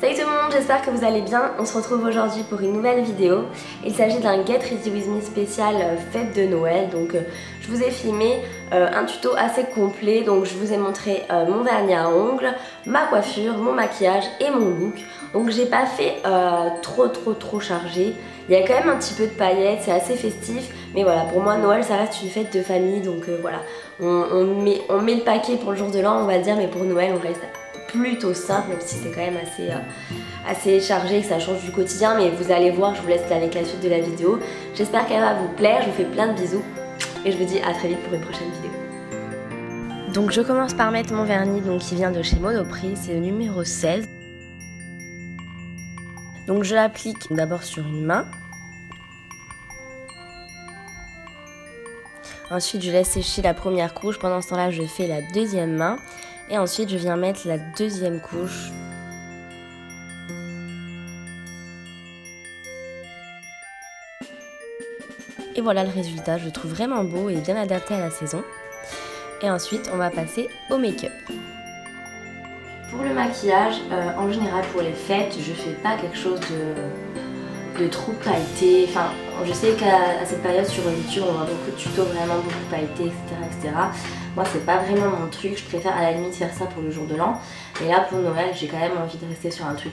Salut tout le monde, j'espère que vous allez bien. On se retrouve aujourd'hui pour une nouvelle vidéo. Il s'agit d'un Get Ready With Me spécial fête de Noël. Donc je vous ai filmé un tuto assez complet. Donc je vous ai montré mon vernis à ongles, ma coiffure, mon maquillage et mon look. Donc j'ai pas fait trop chargé. Il y a quand même un petit peu de paillettes, c'est assez festif. Mais voilà, pour moi Noël ça reste une fête de famille. Donc voilà, on met le paquet pour le jour de l'an on va dire. Mais pour Noël on reste plutôt simple, même si c'est quand même assez chargé et que ça change du quotidien, mais vous allez voir, je vous laisse avec la suite de la vidéo. J'espère qu'elle va vous plaire, je vous fais plein de bisous et je vous dis à très vite pour une prochaine vidéo. Donc je commence par mettre mon vernis qui vient de chez Monoprix, c'est le numéro 16. Donc je l'applique d'abord sur une main. Ensuite je laisse sécher la première couche, pendant ce temps-là je fais la deuxième main. Et ensuite je viens mettre la deuxième couche. Et voilà le résultat, je le trouve vraiment beau et bien adapté à la saison. Et ensuite on va passer au make-up. Pour le maquillage, en général pour les fêtes, je fais pas quelque chose de trop pailleté. Enfin, je sais qu'à cette période sur YouTube on voit beaucoup de tutos vraiment beaucoup pailletés, etc. Moi c'est pas vraiment mon truc, je préfère à la limite faire ça pour le jour de l'an. Mais là pour Noël j'ai quand même envie de rester sur un truc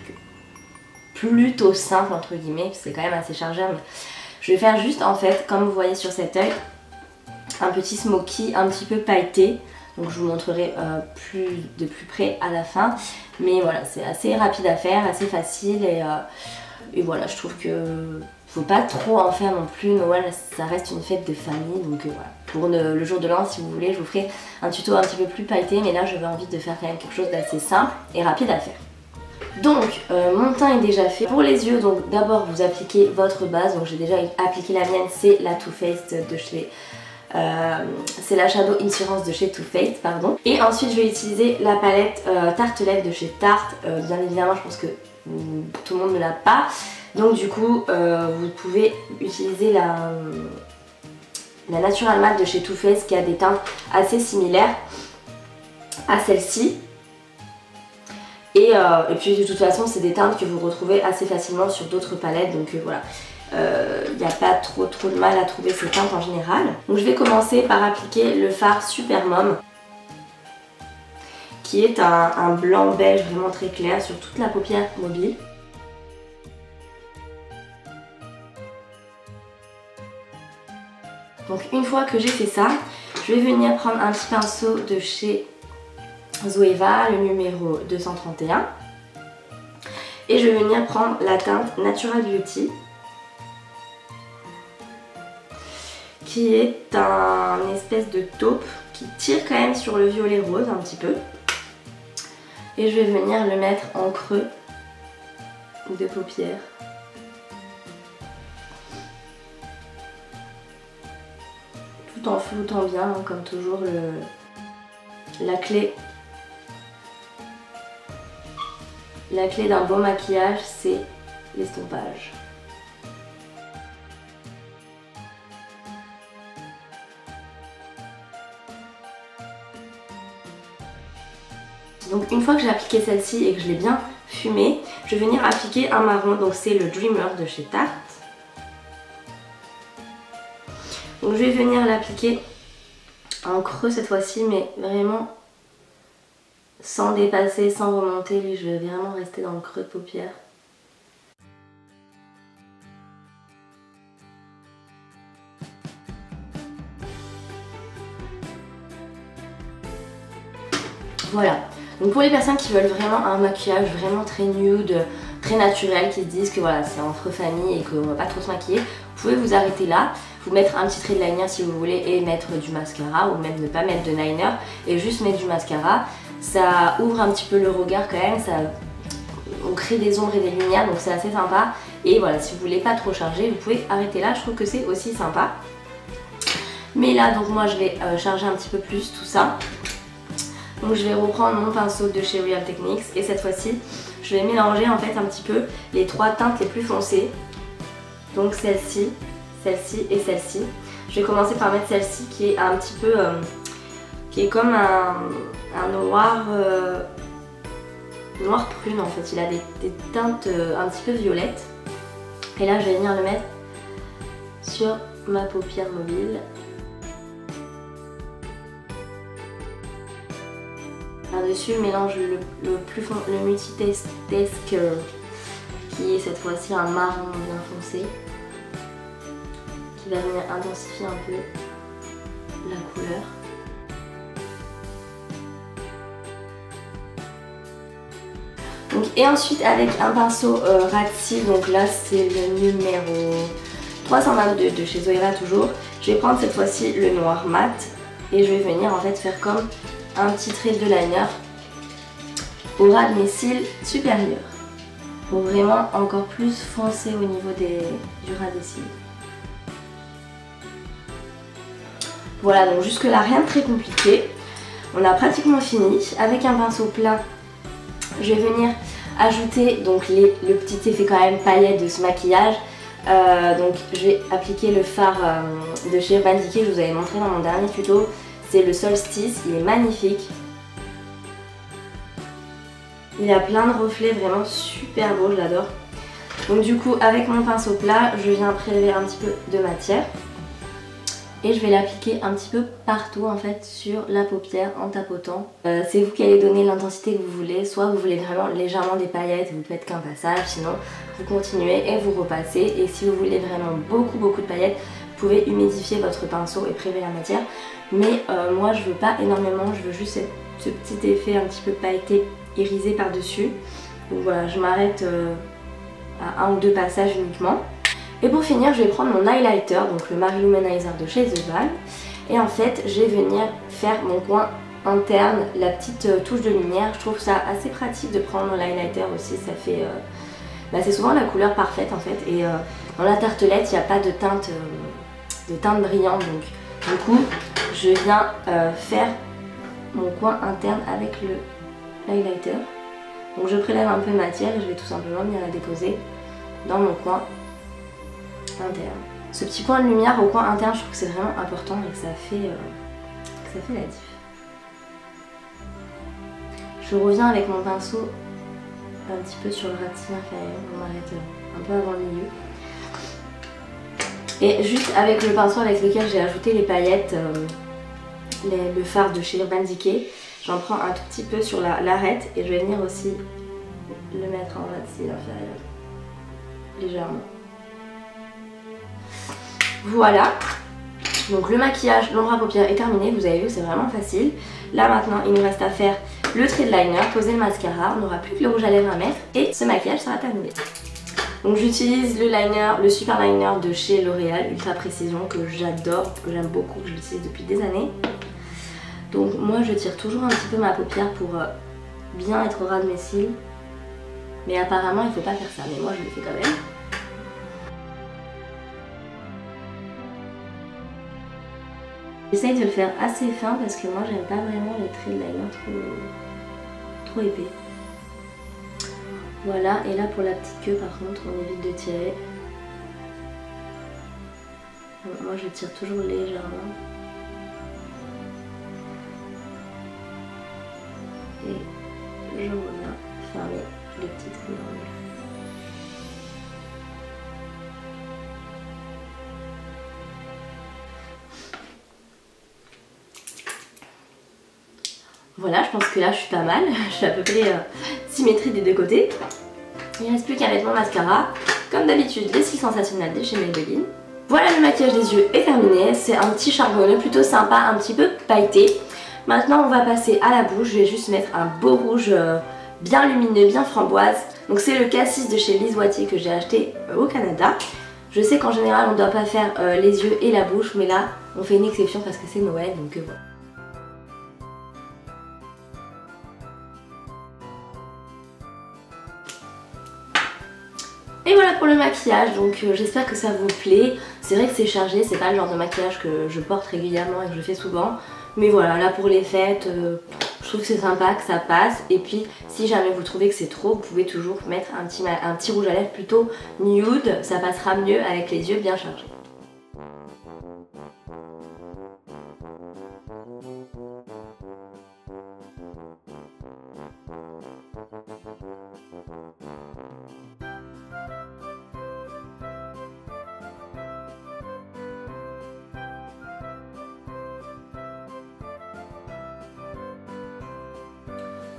plutôt simple entre guillemets, c'est quand même assez chargé. Mais je vais faire juste en fait, comme vous voyez sur cet œil, un petit smoky un petit peu pailleté. Donc je vous montrerai de plus près à la fin. Mais voilà, c'est assez rapide à faire, assez facile et voilà, je trouve que faut pas trop en faire non plus. Noël ça reste une fête de famille, donc voilà. Pour le jour de l'an, si vous voulez, je vous ferai un tuto un petit peu plus pailleté, mais là j'avais envie de faire quand même quelque chose d'assez simple et rapide à faire. Donc mon teint est déjà fait. Pour les yeux, donc d'abord vous appliquez votre base. Donc j'ai déjà appliqué la mienne, c'est la Too Faced de chez c'est la Shadow Insurance de chez Too Faced, pardon. Et ensuite je vais utiliser la palette Tartelette de chez Tarte. Bien évidemment je pense que tout le monde ne l'a pas. Donc du coup vous pouvez utiliser la Natural Matte de chez Too Faced qui a des teintes assez similaires à celle-ci. Et puis de toute façon c'est des teintes que vous retrouvez assez facilement sur d'autres palettes, donc voilà. Il n'y a pas trop de mal à trouver ces teintes en général. Donc je vais commencer par appliquer le fard Super Mom, qui est un blanc beige vraiment très clair sur toute la paupière mobile. Donc une fois que j'ai fait ça, je vais venir prendre un petit pinceau de chez Zoeva, le numéro 231. Et je vais venir prendre la teinte Natural Beauty, qui est un espèce de taupe qui tire quand même sur le violet rose un petit peu. Et je vais venir le mettre en creux de paupière. Tout en floutant bien, hein, comme toujours la clé d'un beau maquillage, c'est l'estompage. Donc une fois que j'ai appliqué celle-ci et que je l'ai bien fumée, je vais venir appliquer un marron, donc c'est le Dreamer de chez Tarte. Donc je vais venir l'appliquer en creux cette fois-ci, mais vraiment sans dépasser, sans remonter. Lui je vais vraiment rester dans le creux de paupière. Voilà. Donc pour les personnes qui veulent vraiment un maquillage vraiment très nude, très naturel, qui se disent que voilà c'est entre famille et qu'on va pas trop se maquiller, vous pouvez vous arrêter là, vous mettre un petit trait de liner si vous voulez et mettre du mascara, ou même ne pas mettre de liner et juste mettre du mascara. Ça ouvre un petit peu le regard quand même, on crée des ombres et des lumières, donc c'est assez sympa. Et voilà, si vous voulez pas trop charger, vous pouvez arrêter là, je trouve que c'est aussi sympa. Mais là donc moi je vais charger un petit peu plus tout ça. Donc je vais reprendre mon pinceau de chez Real Techniques et cette fois-ci je vais mélanger en fait un petit peu les trois teintes les plus foncées. Donc celle-ci, celle-ci et celle-ci. Je vais commencer par mettre celle-ci qui est un petit peu qui est comme un noir noir prune en fait, il a des teintes un petit peu violettes. Et là je vais venir le mettre sur ma paupière mobile. Par-dessus, je mélange le Multitask qui est cette fois-ci un marron bien foncé, qui va venir intensifier un peu la couleur. Donc, et ensuite avec un pinceau Razzi, donc là c'est le numéro 322 de chez Zoeva toujours, je vais prendre cette fois-ci le noir mat et je vais venir en fait faire comme un petit trait de liner au ras de mes cils supérieurs pour vraiment encore plus foncer au niveau du ras des cils. Voilà, donc jusque là rien de très compliqué, on a pratiquement fini. Avec un pinceau plat, je vais venir ajouter donc le petit effet quand même paillettes de ce maquillage. Donc je vais appliquer le fard de chez Urban Decay que je vous avais montré dans mon dernier tuto. C'est le Solstice, il est magnifique. Il a plein de reflets, vraiment super beau, je l'adore. Donc du coup avec mon pinceau plat, je viens prélever un petit peu de matière. Et je vais l'appliquer un petit peu partout en fait sur la paupière en tapotant. C'est vous qui allez donner l'intensité que vous voulez. Soit vous voulez vraiment légèrement des paillettes, vous faites qu'un passage. Sinon vous continuez et vous repassez. Et si vous voulez vraiment beaucoup de paillettes, vous pouvez humidifier votre pinceau et prélever la matière. Mais moi je veux pas énormément, je veux juste ce petit effet un petit peu pailleté irisé par dessus. Donc voilà, je m'arrête à un ou deux passages uniquement. Et pour finir, je vais prendre mon highlighter, donc le Mary Luminizer de chez The Balm. Et en fait, je vais venir faire mon coin interne, la petite touche de lumière. Je trouve ça assez pratique de prendre l'highlighter aussi, ça fait... c'est souvent la couleur parfaite en fait. Et dans la tartelette, il n'y a pas de teinte brillante. Donc du coup, je viens faire mon coin interne avec l'highlighter. Donc je prélève un peu de matière et je vais tout simplement venir la déposer dans mon coin interne. Ce petit point de lumière au coin interne, je trouve que c'est vraiment important et que ça fait la diff. Je reviens avec mon pinceau un petit peu sur le ras de cils inférieur, on m'arrête un peu avant le milieu. Et juste avec le pinceau avec lequel j'ai ajouté les paillettes, le fard de chez Urban Decay, j'en prends un tout petit peu sur l'arête et je vais venir aussi le mettre en ras de cils inférieur, légèrement. Voilà, donc le maquillage, l'ombre à paupières est terminé, vous avez vu c'est vraiment facile. Là maintenant il nous reste à faire le trait de liner, poser le mascara, on n'aura plus que le rouge à lèvres à mettre et ce maquillage sera terminé. Donc j'utilise le liner, le super liner de chez L'Oréal Ultra Précision que j'adore, que j'aime beaucoup, que j'utilise depuis des années. Donc moi je tire toujours un petit peu ma paupière pour bien être au ras de mes cils. Mais apparemment il ne faut pas faire ça, mais moi je le fais quand même. J'essaye de le faire assez fin parce que moi j'aime pas vraiment les traits de liner trop épais. Voilà, et là pour la petite queue par contre on évite de tirer. Bon, moi je tire toujours légèrement. Et je reviens fermer le petit triangle. Voilà, je pense que là je suis pas mal, je suis à peu près symétrie des deux côtés. Il ne reste plus qu'à mettre mon mascara, comme d'habitude les cils sensationnels de chez Maybelline. Voilà, le maquillage des yeux est terminé, c'est un petit charbonneux plutôt sympa, un petit peu pailleté. Maintenant on va passer à la bouche, je vais juste mettre un beau rouge bien lumineux, bien framboise. Donc c'est le Cassis de chez Lise Wattier que j'ai acheté au Canada. Je sais qu'en général on ne doit pas faire les yeux et la bouche, mais là on fait une exception parce que c'est Noël, donc voilà. Et voilà pour le maquillage, donc j'espère que ça vous plaît. C'est vrai que c'est chargé, c'est pas le genre de maquillage que je porte régulièrement et que je fais souvent. Mais voilà, là pour les fêtes, je trouve que c'est sympa, que ça passe. Et puis si jamais vous trouvez que c'est trop, vous pouvez toujours mettre un petit rouge à lèvres plutôt nude. Ça passera mieux avec les yeux bien chargés.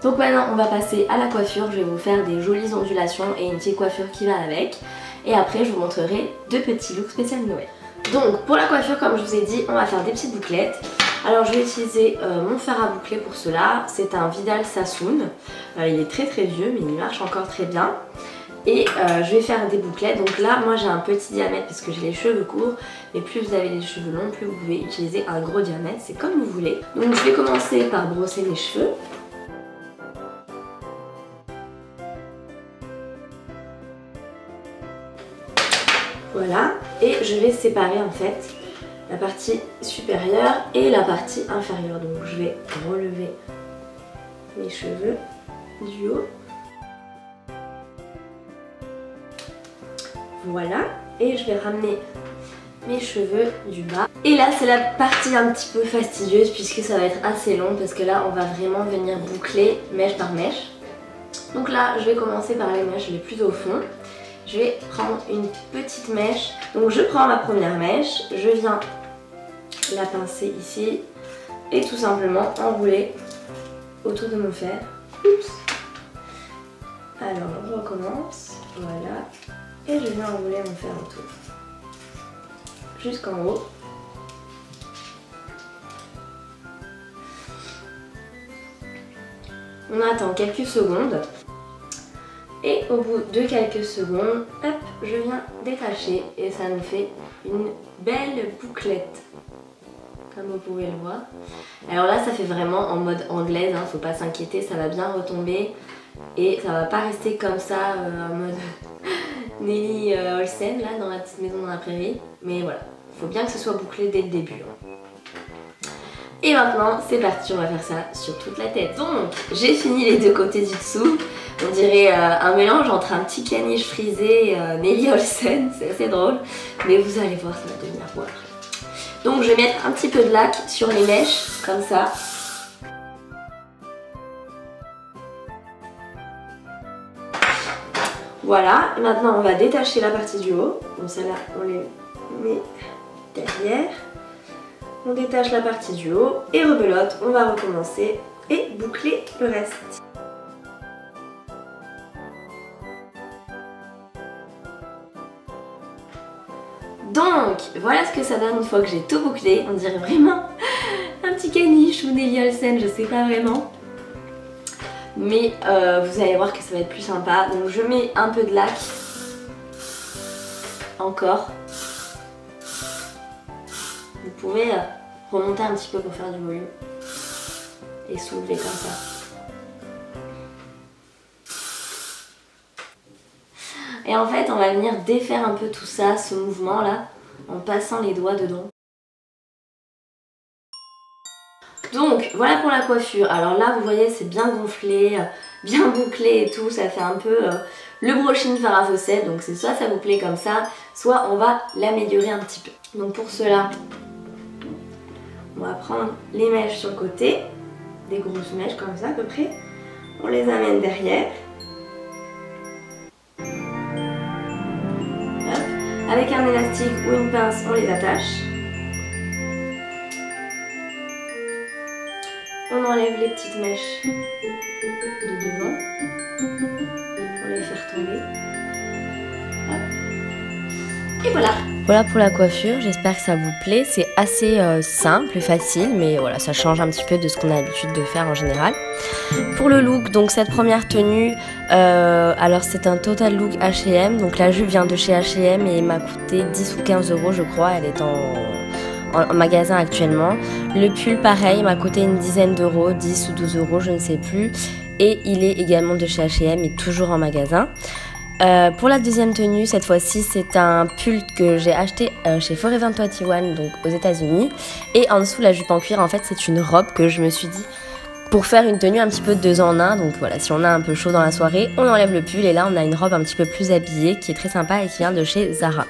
Donc maintenant on va passer à la coiffure, je vais vous faire des jolies ondulations et une petite coiffure qui va avec. Et après je vous montrerai 2 petits looks spécial Noël. Donc pour la coiffure, comme je vous ai dit, on va faire des petites bouclettes. Alors je vais utiliser mon fer à boucler pour cela, c'est un Vidal Sassoon. Il est très vieux mais il marche encore très bien. Et je vais faire des bouclettes. Donc là moi j'ai un petit diamètre parce que j'ai les cheveux courts. Mais plus vous avez les cheveux longs, plus vous pouvez utiliser un gros diamètre, c'est comme vous voulez. Donc je vais commencer par brosser mes cheveux. Voilà, et je vais séparer en fait la partie supérieure et la partie inférieure. Donc je vais relever mes cheveux du haut. Voilà, et je vais ramener mes cheveux du bas. Et là c'est la partie un petit peu fastidieuse puisque ça va être assez long parce que là on va vraiment venir boucler mèche par mèche. Donc là je vais commencer par les mèches les plus au fond. Je vais prendre une petite mèche. Donc je prends ma première mèche, je viens la pincer ici et tout simplement enrouler autour de mon fer. Oups. Alors on recommence, voilà. Et je viens enrouler mon fer autour. Jusqu'en haut. On attend quelques secondes. Et au bout de quelques secondes, hop, je viens détacher et ça nous fait une belle bouclette. Comme vous pouvez le voir. Alors là, ça fait vraiment en mode anglaise, hein, faut pas s'inquiéter, ça va bien retomber. Et ça va pas rester comme ça en mode Nelly Olsen, là, dans la petite maison dans la prairie. Mais voilà, faut bien que ce soit bouclé dès le début. Hein. Et maintenant, c'est parti, on va faire ça sur toute la tête. Donc, j'ai fini les 2 côtés du dessous. On dirait un mélange entre un petit caniche frisé et Nelly Olsen, c'est assez drôle. Mais vous allez voir, ça va devenir beau après. Donc, je vais mettre un petit peu de lac sur les mèches, comme ça. Voilà, maintenant on va détacher la partie du haut. Donc celle-là, on les met derrière. On détache la partie du haut et rebelote, on va recommencer et boucler le reste. Donc voilà ce que ça donne une fois que j'ai tout bouclé. On dirait vraiment un petit caniche ou Nelly Olsen, je sais pas vraiment. Mais vous allez voir que ça va être plus sympa. Donc je mets un peu de lac. Encore. Vous pouvez remonter un petit peu pour faire du volume. Et soulever comme ça. Et en fait on va venir défaire un peu tout ça, ce mouvement là, en passant les doigts dedans. Donc voilà pour la coiffure. Alors là vous voyez c'est bien gonflé, bien bouclé et tout, ça fait un peu le brushing Farrah Fawcett. Donc c'est soit ça vous plaît comme ça, soit on va l'améliorer un petit peu. Donc pour cela, on va prendre les mèches sur le côté, des grosses mèches comme ça à peu près. On les amène derrière. Hop. Avec un élastique ou une pince, on les attache. On enlève les petites mèches de devant. On les fait retomber. Hop. Et voilà. Voilà pour la coiffure, j'espère que ça vous plaît. C'est assez simple, facile, mais voilà, ça change un petit peu de ce qu'on a l'habitude de faire en général. Pour le look, donc cette première tenue, alors c'est un total look H&M. Donc la jupe vient de chez H&M et m'a coûté 10 ou 15 € je crois. Elle est en magasin actuellement. Le pull pareil m'a coûté une dizaine d'euros, 10 ou 12 €, je ne sais plus. Et il est également de chez H&M et toujours en magasin. Pour la deuxième tenue, cette fois-ci, c'est un pull que j'ai acheté chez Forever 21, donc aux États-Unis. Et en dessous, la jupe en cuir, en fait, c'est une robe que je me suis dit pour faire une tenue un petit peu 2 en 1. Donc voilà, si on a un peu chaud dans la soirée, on enlève le pull et là, on a une robe un petit peu plus habillée qui est très sympa et qui vient de chez Zara.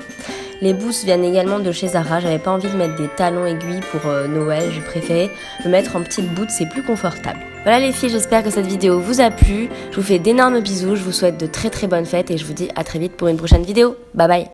Les boots viennent également de chez Zara. J'avais pas envie de mettre des talons aiguilles pour Noël. J'ai préféré me mettre en petites boots, c'est plus confortable. Voilà les filles, j'espère que cette vidéo vous a plu. Je vous fais d'énormes bisous, je vous souhaite de très bonnes fêtes et je vous dis à très vite pour une prochaine vidéo. Bye bye.